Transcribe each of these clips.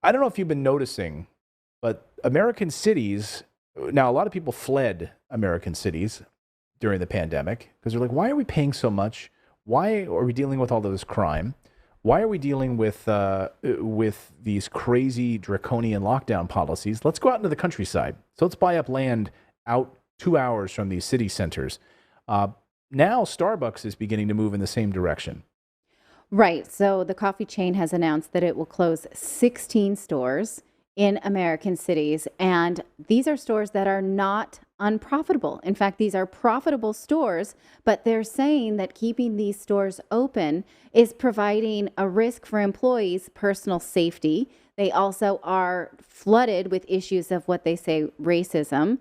I don't know if you've been noticing, but American cities, now a lot of people fled American cities during the pandemic because they're like, why are we paying so much? Why are we dealing with all of this crime? Why are we dealing with these crazy draconian lockdown policies? Let's go out into the countryside. So let's buy up land out 2 hours from these city centers. Now Starbucks is beginning to move in the same direction. Right. So the coffee chain has announced that it will close 16 stores in American cities. And these are stores that are not unprofitable. In fact, these are profitable stores, but they're saying that keeping these stores open is providing a risk for employees' personal safety. They also are flooded with issues of what they say racism,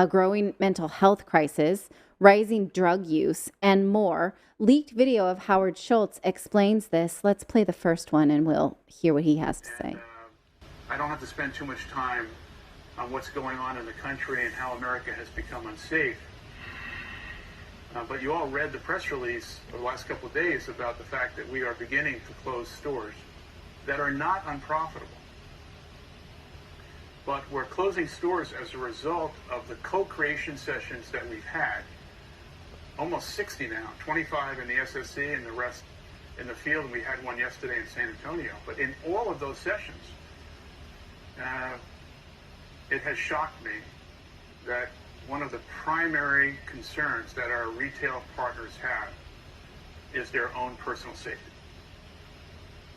growing mental health crisis, rising drug use, and more. Leaked video of Howard Schultz explains this. Let's play the first one and we'll hear what he has to say. I don't have to spend too much time on what's going on in the country and how America has become unsafe. But you all read the press release of the last couple of days about the fact that we are beginning to close stores that are not unprofitable. But we're closing stores as a result of the co-creation sessions that we've had. Almost 60 now, 25 in the SSC and the rest in the field. And we had one yesterday in San Antonio. But in all of those sessions, it has shocked me that one of the primary concerns that our retail partners have is their own personal safety.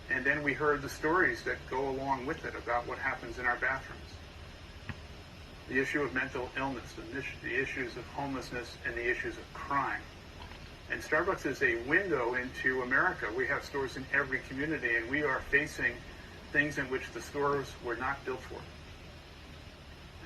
And then we heard the stories that go along with it about what happens in our bathrooms. The issue of mental illness, the issues of homelessness, and the issues of crime. And Starbucks is a window into America. We have stores in every community, and we are facing things in which the stores were not built for.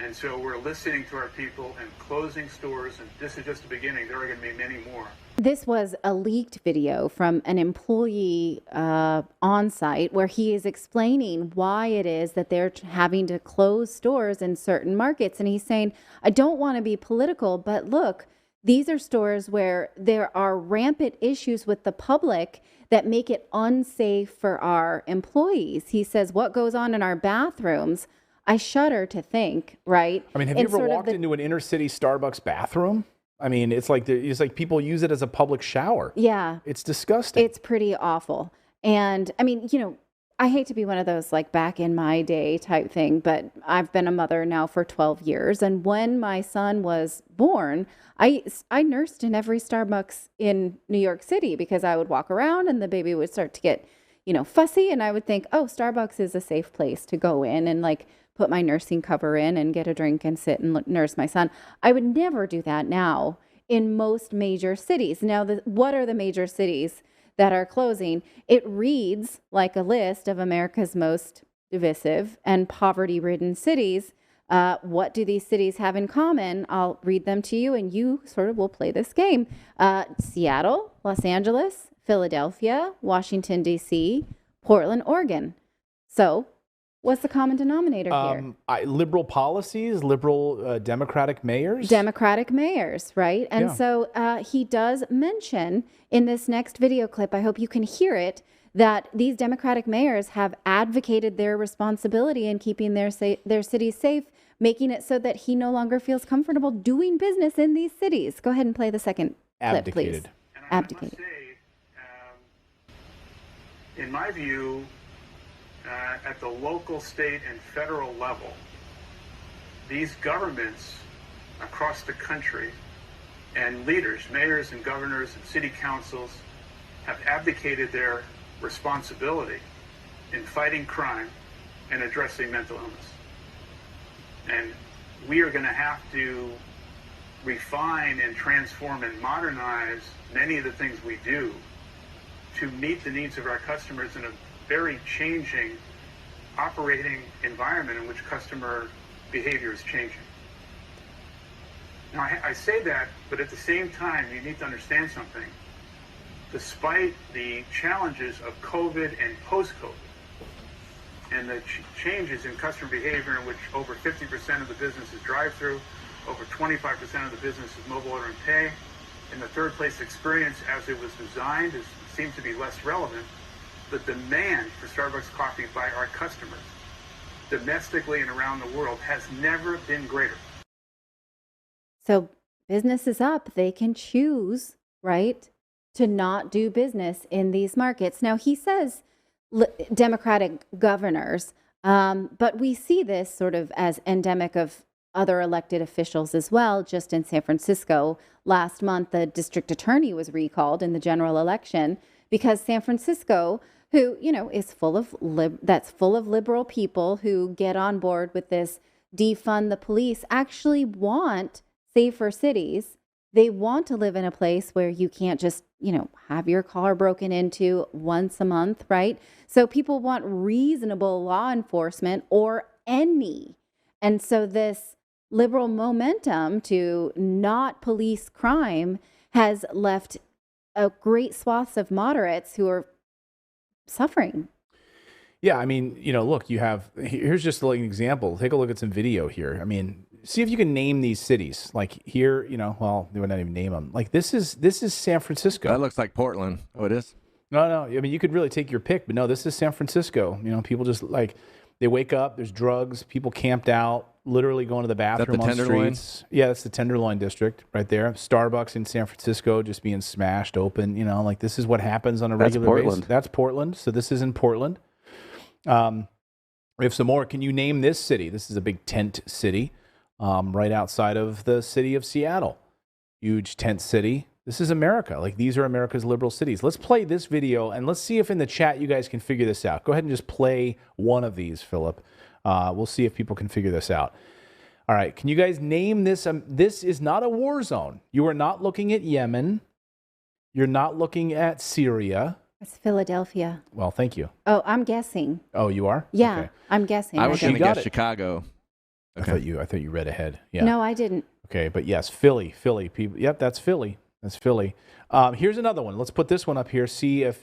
And so we're listening to our people and closing stores, and this is just the beginning. There are going to be many more. This was a leaked video from an employee on site where he is explaining why it is that they're having to close stores in certain markets. And he's saying, I don't want to be political, but look, these are stores where there are rampant issues with the public that make it unsafe for our employees. He says, what goes on in our bathrooms? I shudder to think, right? I mean, have you ever walked into an inner city Starbucks bathroom? I mean, it's like people use it as a public shower. Yeah. It's disgusting. It's pretty awful. And I mean, I hate to be one of those like back in my day type thing, but I've been a mother now for 12 years. And when my son was born, I nursed in every Starbucks in New York City because I would walk around and the baby would start to get, fussy. And I would think, oh, Starbucks is a safe place to go in and like put my nursing cover in and get a drink and sit and nurse my son. I would never do that now in most major cities. Now, what are the major cities that are closing? It reads like a list of America's most divisive and poverty-ridden cities. What do these cities have in common? I'll read them to you, and you sort of will play this game. Seattle, Los Angeles, Philadelphia, Washington, D.C., Portland, Oregon. So what's the common denominator here? Liberal policies, liberal Democratic mayors. Democratic mayors, right? And so he does mention in this next video clip, I hope you can hear it, that these Democratic mayors have advocated their responsibility in keeping their cities safe, making it so that he no longer feels comfortable doing business in these cities. Go ahead and play the second clip, please. Abdicated. In my view, at the local, state, and federal level, these governments across the country and leaders, mayors and governors and city councils, have abdicated their responsibility in fighting crime and addressing mental illness. And we are going to have to refine and transform and modernize many of the things we do to meet the needs of our customers in a very changing operating environment in which customer behavior is changing. Now, I say that, but at the same time, you need to understand something. Despite the challenges of COVID and post-COVID, and the changes in customer behavior in which over 50% of the business is drive-through, over 25% of the business is mobile order and pay, and the third place experience as it was designed seems to be less relevant. The demand for Starbucks coffee by our customers domestically and around the world has never been greater. So business is up. They can choose, right, to not do business in these markets. Now, he says Democratic governors, but we see this sort of as endemic of other elected officials as well. Just in San Francisco, last month, the district attorney was recalled in the general election because San Francisco, who, is full of full of liberal people who get on board with this defund the police, actually want safer cities. They want to live in a place where you can't just, have your car broken into once a month, right? So people want reasonable law enforcement or any. And so this liberal momentum to not police crime has left a great swath of moderates who are suffering. Yeah, I mean, look, here's just like an example. Take a look at some video here. I mean, see if you can name these cities. Like here, well, they would not even name them. Like this is San Francisco. That looks like Portland. Oh, it is? No. I mean, you could really take your pick, but no, this is San Francisco. People just they wake up, there's drugs, people camped out, literally going to the bathroom on streets. Yeah, that's the Tenderloin district right there. Starbucks in San Francisco just being smashed open. This is what happens on a regular basis. That's Portland. So this is in Portland. We have some more. Can you name this city? This is a big tent city, right outside of the city of Seattle. Huge tent city. This is America. These are America's liberal cities. Let's play this video and let's see if in the chat you guys can figure this out. Go ahead and just play one of these, Philip. We'll see if people can figure this out. All right. Can you guys name this? This is not a war zone. You are not looking at Yemen. You're not looking at Syria. It's Philadelphia. Well, thank you. Oh, I'm guessing. Oh, you are? Yeah, Okay. I'm guessing. I was going to guess Chicago. Okay. I thought you read ahead. Yeah. No, I didn't. Okay, but yes, Philly. People. Yep, that's Philly. That's Philly. Here's another one. Let's put this one up here.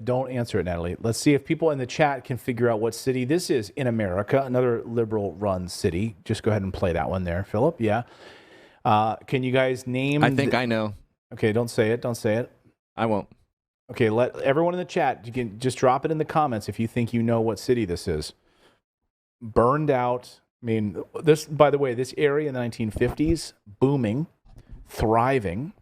Don't answer it, Natalie. Let's see if people in the chat can figure out what city this is in America. Another liberal-run city. Just go ahead and play that one there, Philip. Yeah. Can you guys name? I think I know. Okay, don't say it. Don't say it. I won't. Okay, let everyone in the chat, you can just drop it in the comments if you think you know what city this is. Burned out. I mean, this, by the way, this area in the 1950s, booming, thriving.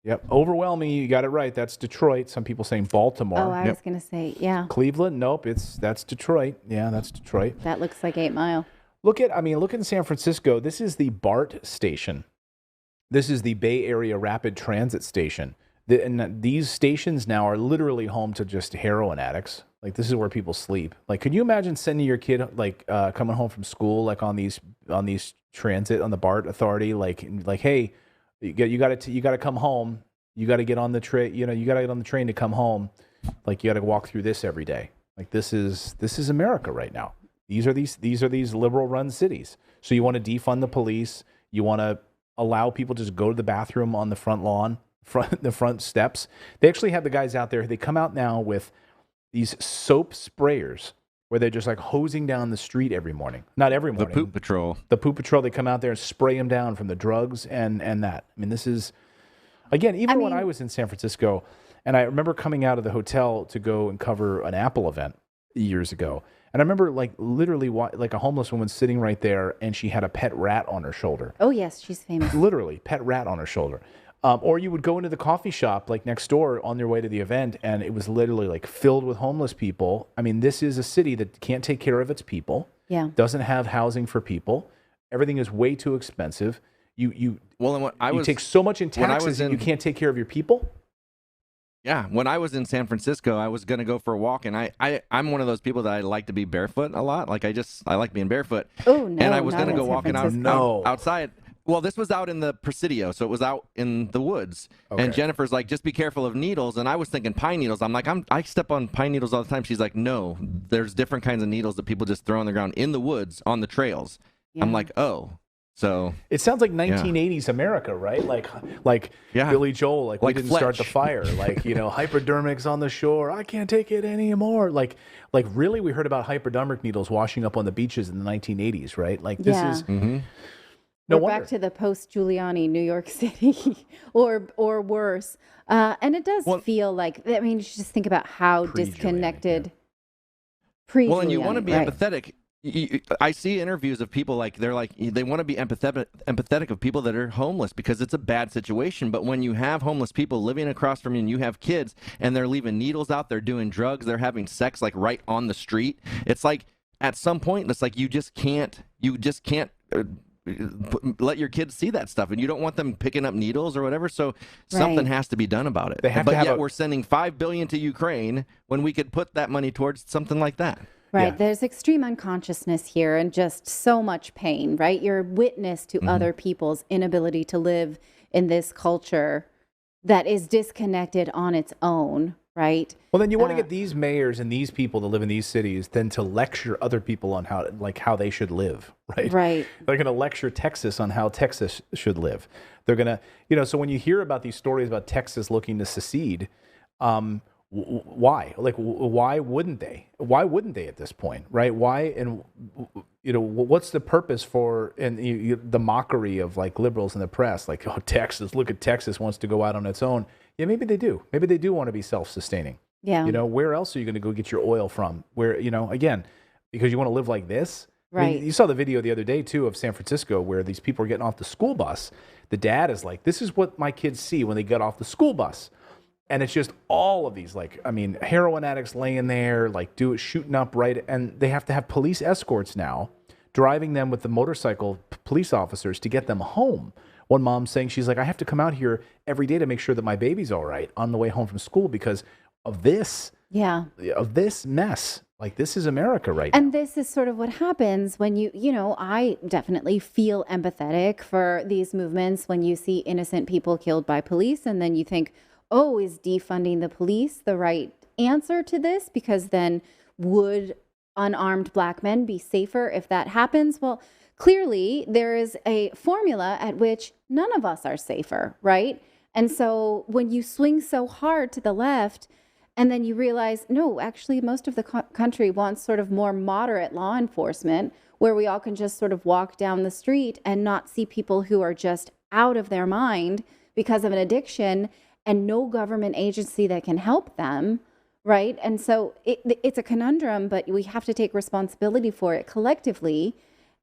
Yep, overwhelming. You got it right. That's Detroit. Some people saying Baltimore. Oh, I was going to say, yeah. Cleveland. Nope, that's Detroit. Yeah, that's Detroit. That looks like 8 Mile. Look in San Francisco. This is the BART station. This is the Bay Area Rapid Transit Station. And these stations now are literally home to just heroin addicts. This is where people sleep. Could you imagine sending your kid coming home from school on these transit on the BART authority hey, you got to come home. You got to get on the train. You got to get on the train to come home. You got to walk through this every day. This is America right now. These are these liberal run cities. So you want to defund the police. You want to allow people to just go to the bathroom on the front lawn. The front steps. They actually have the guys out there. They come out now with these soap sprayers where they're just hosing down the street every morning. Not every morning. The poop patrol. They come out there and spray them down from the drugs and that. I mean, this is, again, when I was in San Francisco, and I remember coming out of the hotel to go and cover an Apple event years ago. And I remember literally a homeless woman sitting right there and she had a pet rat on her shoulder. Oh, yes. She's famous. Literally, pet rat on her shoulder. Or you would go into the coffee shop next door on their way to the event, and it was literally filled with homeless people. I mean, this is a city that can't take care of its people. Yeah. Doesn't have housing for people. Everything is way too expensive. You take so much in taxes and you can't take care of your people. Yeah, when I was in San Francisco, I was going to go for a walk, and I'm one of those people that I like to be barefoot a lot. I like being barefoot. Oh, no, and I was going to go walking outside. Well, this was out in the Presidio, so it was out in the woods. Okay. And Jennifer's like, just be careful of needles. And I was thinking pine needles. I'm like, I step on pine needles all the time. She's like, no, there's different kinds of needles that people just throw on the ground in the woods on the trails. Yeah. I'm like, oh. So it sounds like 1980s America, right? Billy Joel, we didn't Fletch. start the fire. Hypodermics on the shore. I can't take it anymore. Really, we heard about hypodermic needles washing up on the beaches in the 1980s, right? This is. Mm-hmm. No We're back to the post-Giuliani New York City or worse. And it does feel you just think about how disconnected Well, and you want to be empathetic. I see interviews of people like they want to be empathetic of people that are homeless because it's a bad situation. But when you have homeless people living across from you and you have kids and they're leaving needles out, they're doing drugs, they're having sex like right on the street. It's like at some point it's like you just can't let your kids see that stuff, and you don't want them picking up needles or whatever. So something has to be done about it. But yet we're sending $5 billion to Ukraine when we could put that money towards something like that. Right. Yeah. There's extreme unconsciousness here and just so much pain, right? You're witness to other people's inability to live in this culture that is disconnected on its own, right? Well, then you want to get these mayors and these people that live in these cities then to lecture other people on how they should live, right? Right. They're going to lecture Texas on how Texas should live. They're going to, so when you hear about these stories about Texas looking to secede, why? Like, why wouldn't they? Why wouldn't they at this point, right? Why? And what's the purpose for the mockery of like liberals in the press, like, oh, Texas, look at Texas wants to go out on its own. Yeah, maybe they do. Maybe they do want to be self-sustaining. Yeah. Where else are you going to go get your oil from? Where, again, because you want to live like this. Right. I mean, you saw the video the other day too of San Francisco where these people are getting off the school bus. The dad is like, this is what my kids see when they get off the school bus. And it's just all of these, heroin addicts laying there, shooting up, right? And they have to have police escorts now, driving them with the motorcycle police officers to get them home. One mom's saying, she's like, I have to come out here every day to make sure that my baby's all right on the way home from school because of this. Yeah. Of this mess. Like, this is America right now. And this is sort of what happens when I definitely feel empathetic for these movements when you see innocent people killed by police and then you think, oh, is defunding the police the right answer to this? Because then would unarmed black men be safer if that happens? Well, clearly there is a formula at which none of us are safer, right? And so when you swing so hard to the left and then you realize, no, actually most of the country wants sort of more moderate law enforcement where we all can just sort of walk down the street and not see people who are just out of their mind because of an addiction and no government agency that can help them, right? And so it's a conundrum, but we have to take responsibility for it collectively,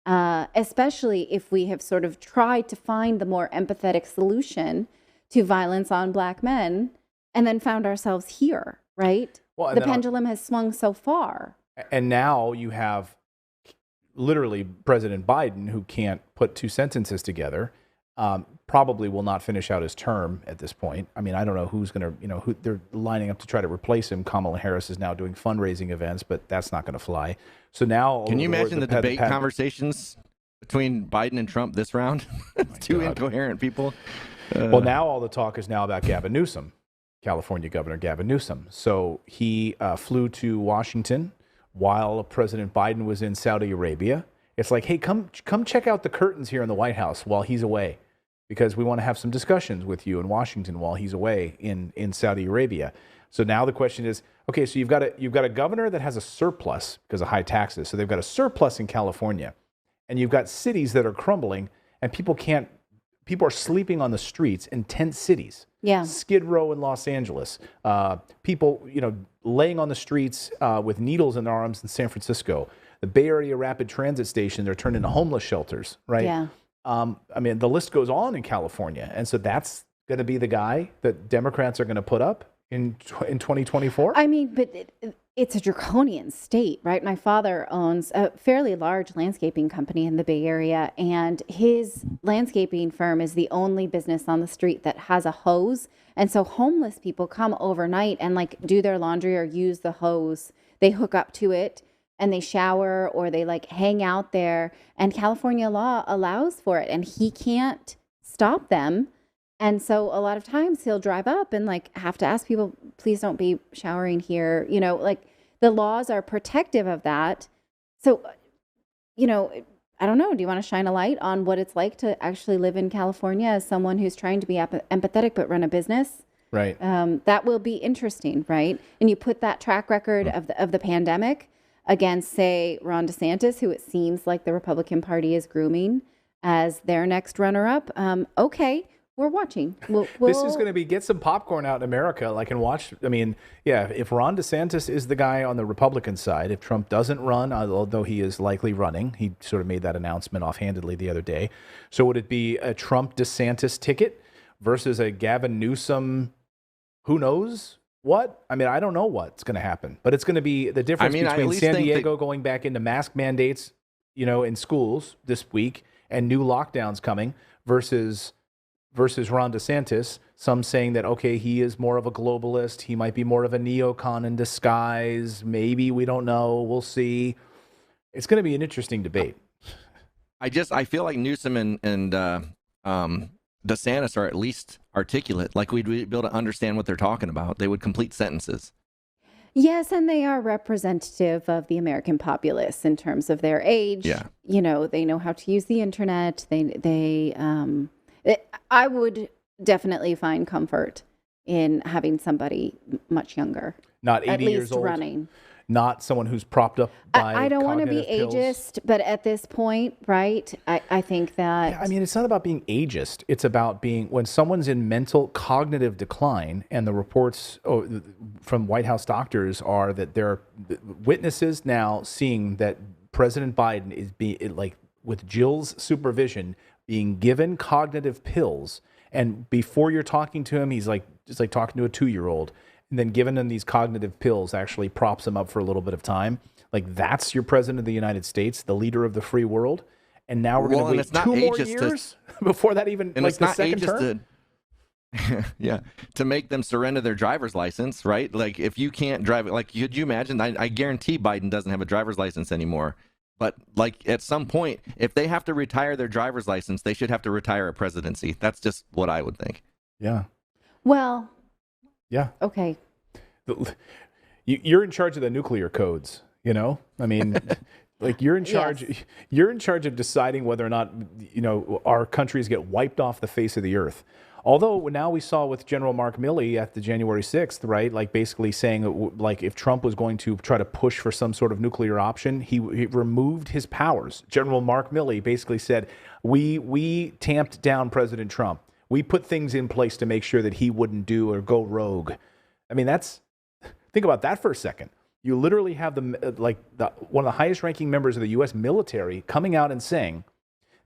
especially if we have sort of tried to find the more empathetic solution to violence on black men and then found ourselves here, right? Well, the pendulum has swung so far. And now you have literally President Biden who can't put two sentences together. Probably will not finish out his term at this point. I mean, I don't know who's going to, who they're lining up to try to replace him. Kamala Harris is now doing fundraising events, but that's not going to fly. So now, can you imagine the debate conversations between Biden and Trump this round? Two incoherent people. Well, now all the talk is now about Gavin Newsom, California Governor Gavin Newsom. So he flew to Washington while President Biden was in Saudi Arabia. It's like, hey, come check out the curtains here in the White House while he's away, because we want to have some discussions with you in Washington while he's away in Saudi Arabia. So now the question is, okay, so you've got a governor that has a surplus because of high taxes. So they've got a surplus in California, and you've got cities that are crumbling, and people are sleeping on the streets in tent cities. Yeah. Skid Row in Los Angeles. People, laying on the streets with needles in their arms in San Francisco. The Bay Area Rapid Transit Station, they're turned into homeless shelters, right? Yeah. I mean, the list goes on in California. And so that's going to be the guy that Democrats are going to put up in 2024? I mean, but it's a draconian state, right? My father owns a fairly large landscaping company in the Bay Area, and his landscaping firm is the only business on the street that has a hose. And so homeless people come overnight and do their laundry or use the hose. They hook up to it and they shower or they hang out there, and California law allows for it, and he can't stop them. And so a lot of times he'll drive up and have to ask people, please don't be showering here. The laws are protective of that. So, I don't know. Do you want to shine a light on what it's like to actually live in California as someone who's trying to be empathetic but run a business? Right. That will be interesting, right? And you put that track record of the pandemic against, say, Ron DeSantis, who it seems like the Republican Party is grooming as their next runner-up. Okay, we're watching. This is going to be, get some popcorn out in America, like, and watch. I mean, yeah, if Ron DeSantis is the guy on the Republican side, if Trump doesn't run, although he is likely running, he sort of made that announcement offhandedly the other day. So would it be a Trump DeSantis ticket versus a Gavin Newsom, who knows what? I mean, I don't know what's going to happen, but it's going to be the difference between San Diego going back into mask mandates, in schools this week and new lockdowns coming versus Ron DeSantis, some saying that, okay, he is more of a globalist. He might be more of a neocon in disguise. Maybe, we don't know. We'll see. It's going to be an interesting debate. I feel like Newsom and DeSantis are at least articulate. Like, we'd be able to understand what they're talking about. They would complete sentences. Yes, and they are representative of the American populace in terms of their age. Yeah. They know how to use the internet. I would definitely find comfort in having somebody much younger. Not 80 years old. Running. Not someone who's propped up by I don't want to be pills. ageist, but at this point, right, I think that... Yeah, I mean, it's not about being ageist. It's about being, when someone's in mental cognitive decline, and the reports from White House doctors are that there are witnesses now seeing that President Biden is with Jill's supervision, being given cognitive pills, and before you're talking to him, he's just like talking to a 2-year-old, and then giving him these cognitive pills actually props him up for a little bit of time. Like, that's your president of the United States, the leader of the free world, and now we're going to wait 2 more years before that even, like, the second term? Yeah, to make them surrender their driver's license, right? Like, if you can't drive, like, could you imagine? I guarantee Biden doesn't have a driver's license anymore. But, like, at some point, if they have to retire their driver's license, they should have to retire a presidency. That's just what I would think. Yeah. Well. Yeah. Okay. You're in charge of the nuclear codes, I mean, like, you're in charge. Yes. You're in charge of deciding whether or not, our countries get wiped off the face of the earth. Although now we saw with General Mark Milley at the January 6th, right? Like, basically saying, like, if Trump was going to try to push for some sort of nuclear option, he removed his powers. General Mark Milley basically said, we tamped down President Trump. We put things in place to make sure that he wouldn't do or go rogue. I mean, think about that for a second. You literally have one of the highest ranking members of the U.S. military coming out and saying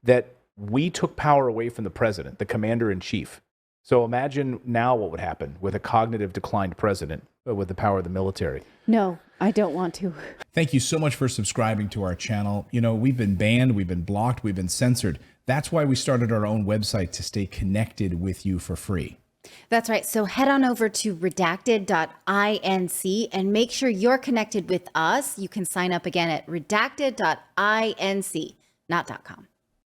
that we took power away from the president, the commander in chief. So imagine now what would happen with a cognitive declined president with the power of the military. No, I don't want to. Thank you so much for subscribing to our channel. We've been banned, we've been blocked, we've been censored. That's why we started our own website, to stay connected with you for free. That's right. So head on over to redacted.inc and make sure you're connected with us. You can sign up again at redacted.inc, not .com.